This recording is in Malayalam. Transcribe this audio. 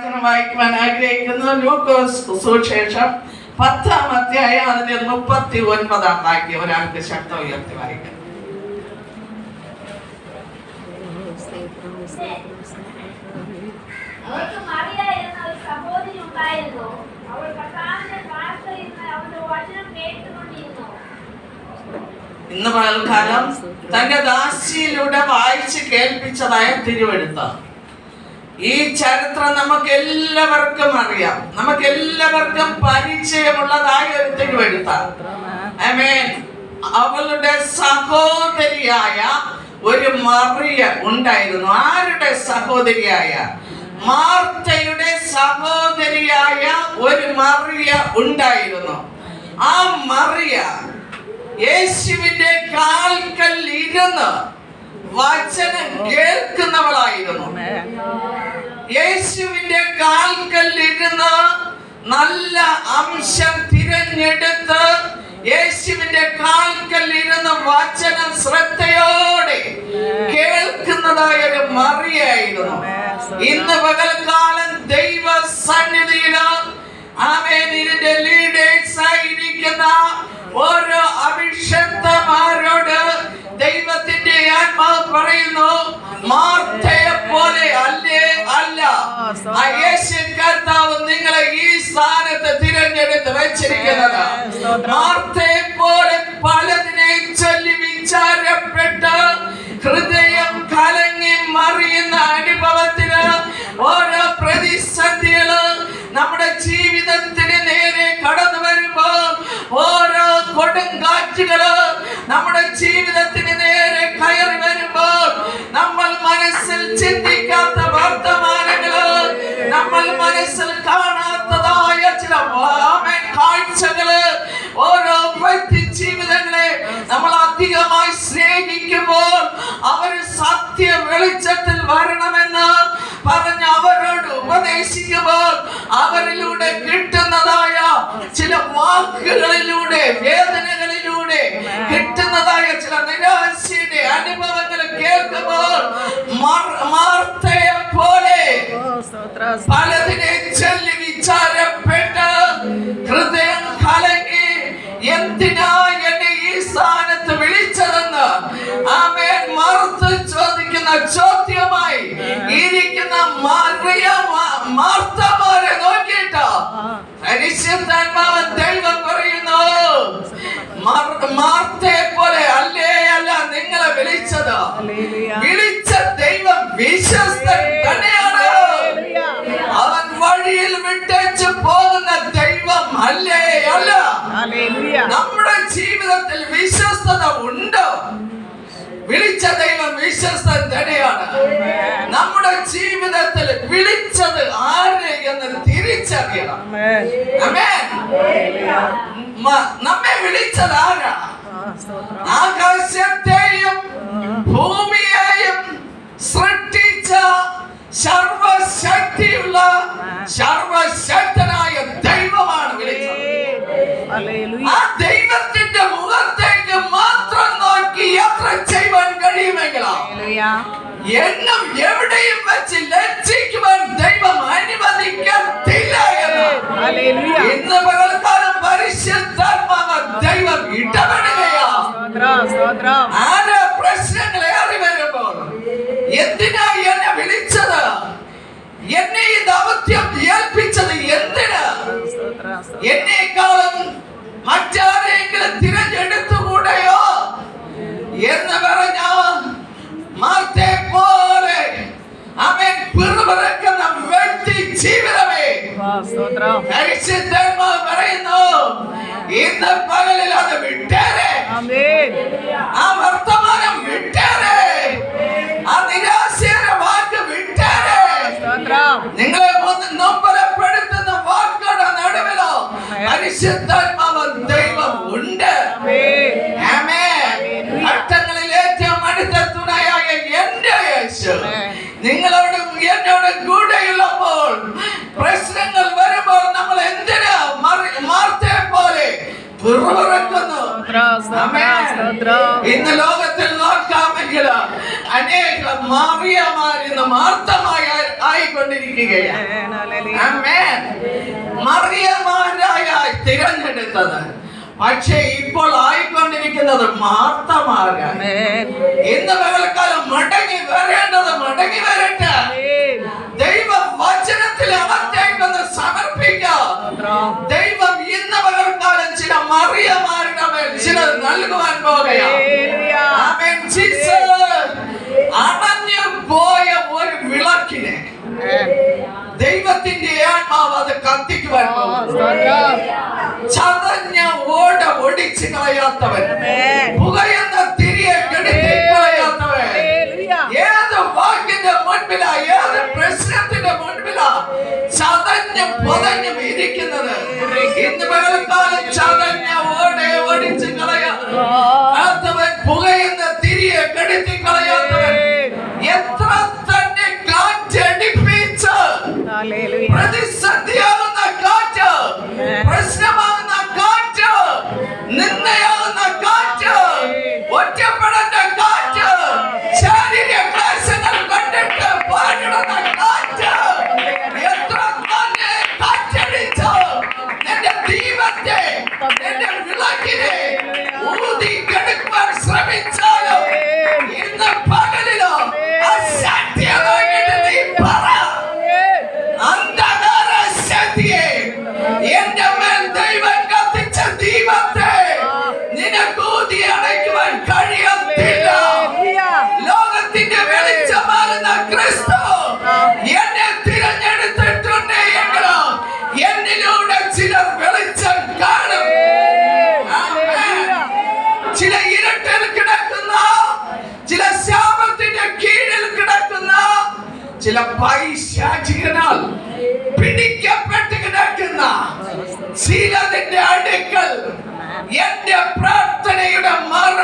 വചനം വായിക്കുവാൻ ആഗ്രഹിക്കുന്നു. ലൂക്കോസ് സുവിശേഷം 10-ാം അധ്യായം അതിന്റെ 39-ാം വാക്യം ഒരാൾക്ക് ശബ്ദം ഉയർത്തി വായിക്കാം. അവർക്ക് മറിയ എന്ന ഒരു സഹോദരി ഉണ്ടായിരുന്നു. അവൾ കർത്താവിന്റെ പ്രാർത്ഥനയിൽ അവന്റെ വചനം കേട്ടുകൊണ്ടിരുന്നു. ഇന്ന് പകൽക്കാലം തന്റെ ദാസിയിലൂടെ വായിച്ച് കേൾപ്പിച്ചതായ തിരുവെഴുത്ത്. ഈ ചരിത്രം നമുക്ക് എല്ലാവർക്കും അറിയാം, നമുക്ക് എല്ലാവർക്കും പരിചയമുള്ളതായ ഒരു തിരുവെഴുത്താണ്. ആമേൻ. അവളുടെ സഹോദരിയായ ഒരു മറിയ ഉണ്ടായിരുന്നു. ആരുടെ സഹോദരിയായ? മാർത്തയുടെ സഹോദരിയായ ഒരു മറിയ ഉണ്ടായിരുന്നു. ആ മറിയ യേശുവിന്റെ കാൽക്കൽ ഇരുന്ന് വചനം കേൾക്കുന്നവളായിരുന്നു. യേശുവിന്റെ കാൽക്കൽ ഇരുന്ന് നല്ല അംശം തിരഞ്ഞെടുത്ത് യേശുവിന്റെ കാൽക്കൽ ഇരുന്ന് വചനം ശ്രദ്ധയോടെ കേൾക്കുന്നതായ ഒരു മറിയായിരുന്നു. ഇന്ന് പകൽക്കാലം ദൈവ സന്നിധിയില് ആമേൻ ഇതിന്റെ ലീഡേഴ്സ് ആയിരിക്കുന്ന ഓരോ അഭിഷക്തന്മാരോട് ദൈവത്തിന്റെ ആത്മാവ് പറയുന്നു, മാർത്തയെ പോലെ അല്ലേ അല്ല, യേശു കർത്താവ് നിങ്ങളെ ഈ സ്ഥാനത്ത് തിരഞ്ഞെടുത്ത് വെച്ചിരിക്കുന്നത്. മാർത്തയെ പോലെ പലതിനെ ചൊല്ലി വിചാരപ്പെട്ട് ഹൃദയം കലങ്ങി മറിയുന്ന അനുഭവത്തിന് ഓരോ പ്രതിസന്ധികള് നമ്മുടെ ജീവിതത്തിന് നേരെ കടന്നു വരുമ്പോൾ, ഓരോ കൊടുങ്കാറ്റുകള് നമ്മുടെ ജീവിതത്തിന് നേരെ കയറി വരുമ്പോൾ, നമ്മൾ മനസ്സിൽ ചിന്തിക്കാത്ത വർത്തമാനങ്ങള്, നമ്മൾ മനസ്സിൽ കാണാത്തതായ ചില കാഴ്ചകള്, ഓരോ വ്യക്തി ജീവിതങ്ങളെ നമ്മൾ അധികമായി സ്നേഹിക്കുമ്പോൾ അവർ സത്യ വെളിച്ചത്തിൽ വരണമെന്ന് പറഞ്ഞ് അവരോട് ഉപദേശിക്കുമ്പോൾ അവരിലൂടെ കിട്ടുന്നതായ ചില വാക്കുകളിലൂടെ, വേദനകളിലൂടെ കിട്ടുന്നതായ ചില നിരാശയുടെ അനുഭവങ്ങൾ കേൾക്കുമ്പോൾ മാർത്തയെ പോലെ പലതിനെ ചൊല്ലി വിചാരപ്പെട്ട് ഹൃദയം കലങ്ങി എന്തിനാ എന്നെ ഈ സ്ഥാനത്ത് വിളിച്ചതെന്ന് ആമേൻ മറുത്ത് ചോദിക്കുന്ന ചോദ്യമായി ഇരിക്കുന്ന മാർത്തമാരെ നോക്കിയിട്ട് പരിശുദ്ധാത്മാവ് ദൈവം പറയുന്നു, മാർത്തയെ പോലെ അല്ലേ അല്ല നിങ്ങളെ വിളിച്ചത്. വിളിച്ച ദൈവം വിശ്വസ്തൻ തന്നെയാണ്. അവൻ വഴിയിൽ വിട്ടേച്ച് പോകുന്ന ദൈവം അല്ലേ അല്ല. നമ്മുടെ ജീവിതത്തിൽ വിശ്വസ്തത ഉണ്ടോ? വിളിച്ച ദൈവം വിശ്വസ്തൻ തന്നെയാണ്. നമ്മുടെ ജീവിതത്തിൽ വിളിച്ചത് ആരെ എന്ന് തിരിച്ചറിയണം. നമ്മെ വിളിച്ചത് ആരാ? ആകാശത്തെയും ഭൂമിയെയും സൃഷ്ടിച്ച സർവശക്തിയുള്ള സർവശക്തനായ ദൈവമാണ് വിളിച്ചത്. ആ ദൈവത്തിന്റെ മുഖത്തേക്ക് മാത്രം നോക്കി യാത്ര ചെയ്യുവാൻ കഴിയുമെങ്കിലോ എന്നും എവിടെയും വെച്ച് ലജ്ജിക്കുവാൻ ദൈവം അനുവദിക്കത്തില്ല എന്ന് ഇന്ന് പകൽക്കാലം പരിശുദ്ധാത്മാവ് ദൈവം ഇടപെടുകയാ. ആരോ പ്രശ്നങ്ങളെ അറിവരുമ്പോൾ എന്തിനാ എന്നെ വിളിച്ചത്, എന്നെ ഈ ദൗത്യം ഏൽപ്പിച്ചത് എന്തിന്, എന്നെക്കാളും മറ്റാരെങ്കിലും തിരഞ്ഞെടുത്തുകൂടെയോ എന്ന് പറഞ്ഞ മാർത്തയെ പോലെ അവൻ പിറുപിറുക്കുന്ന വ്യക്തി ജീവിതമേ പരിശുദ്ധാത്മാവ് പറയുന്നു, ഇന്ന് പകലിൽ അത് വിട്ടേരെ, ആ വർത്തമാനം വിട്ടേരെ, ആ നിരാശയുടെ വാക്ക് വിട്ടേരെ. നിങ്ങളെ നൊമ്പരപ്പെടുത്തുന്ന വാക്കുകളുടെ നടുവിലോ പരിശുദ്ധാത്മാവ് ദൈവം ഉണ്ട്. ഘട്ടങ്ങളിൽ ഏറ്റവും അടുത്ത തുണയായ എന്റെ യേശു നിങ്ങളോടും എന്നോടും കൂടെയുള്ളപ്പോൾ പ്രശ്നങ്ങൾ വരുമ്പോൾ നമ്മൾ എന്തിനാ മാർത്തയെ പോലെ പിറുപിറുക്കുന്നു? ഇന്ന് ലോകത്തിൽ നോക്കാമെങ്കിൽ അനേക മാറിയമാർ ഇന്ന് മാർത്തമായി ആയിക്കൊണ്ടിരിക്കുകയാണ്. ആമേൻ. മറിയമാരായി തിരഞ്ഞെടുത്തത്, പക്ഷേ ഇപ്പോൾ ആയിക്കൊണ്ടിരിക്കുന്നത് മാർത്തമാരാണ്. ഇന്ന് പകൽക്കാലം മടങ്ങി വരേണ്ടത് മടങ്ങി വരട്ടെ. ദൈവ വചനത്തിൽ അകത്തേക്കൊന്ന് സമർപ്പിക്കാം. ദൈവം ഇന്ന് പകൽക്കാലം ചില മറിയമാരുടെ മേൽ ചിലത് നൽകുവാൻ പോകുകയാണ്. ആമേൻ. ജീസസ് അണഞ്ഞു പോയ ഒരു വിളക്കിനെ ദൈവത്തിന്റെ ആത്മാവ് അത് കത്തിക്കുവാൻ പോകുന്നു. ചതഞ്ഞ ഓട ഒടിച്ചു കളയാത്തവൻ, പുകയുന്ന തിരിയെ കെടുത്തി കളയാത്തവൻ, ഏത് വാക്കിന്റെ മുൻപിലാ, ഏത് പ്രശ്നത്തിന്റെ മുൻപിലാ ചതഞ്ഞും പൊതഞ്ഞും ഇരിക്കുന്നത്, ഇന്ന് പകൽക്കാലം ചതഞ്ഞ ഓടെ ഒടിച്ചു കളയാത്തവൻ, പുകയുന്ന തിരിയെ കെടുത്തി കളയാത്തവൻ, എത്ര തന്നെ കാറ്റടിപ്പിച്ച് പ്രതിസന്ധിയാകുന്ന കാറ്റ്, പ്രശ്നമാകുന്ന കാറ്റ്, നിന്ദയാകുന്ന കാറ്റ്, ഒറ്റപ്പെടേണ്ട കാറ്റ്, ശാരീരിക ക്ലേശങ്ങൾ കണ്ടിട്ട് പാടുന്ന കാറ്റ്, എത്ര തന്നെ കാറ്റടിച്ച് നിന്റെ ദീപത്തെ, നിന്റെ വിളക്കിനെ ഊതി കെടുക്കുവാൻ ശ്രമിച്ചാലും ഇന്ന് പകലിലോ അസാധ്യമായിട്ട് നീ പറ. അന്ധകാര ശക്തിയെ, എന്റെ മേൽ ദൈവം കത്തിച്ച ദീപത്തെ നിനക്ക് ഊതി അടയ്ക്കുവാൻ കഴിയത്തില്ല. ലോകത്തിന്റെ വെളിച്ചമാകുന്ന ക്രിസ്തു എന്നെ തിരഞ്ഞെടുത്തിട്ടുണ്ട് എങ്കിലോ എന്നിലൂടെ ചിലർ വെളിച്ചം കാണും. ചില ഇരുട്ടിൽ കിടക്കുന്ന, ചില ശാപത്തിന്റെ കീഴിൽ കിടക്കുന്ന, ചില പൈശാചികനാൽ പിടിക്കപ്പെട്ട് കിടക്കുന്ന ചിലതിന്റെ അടുക്കൽ എന്റെ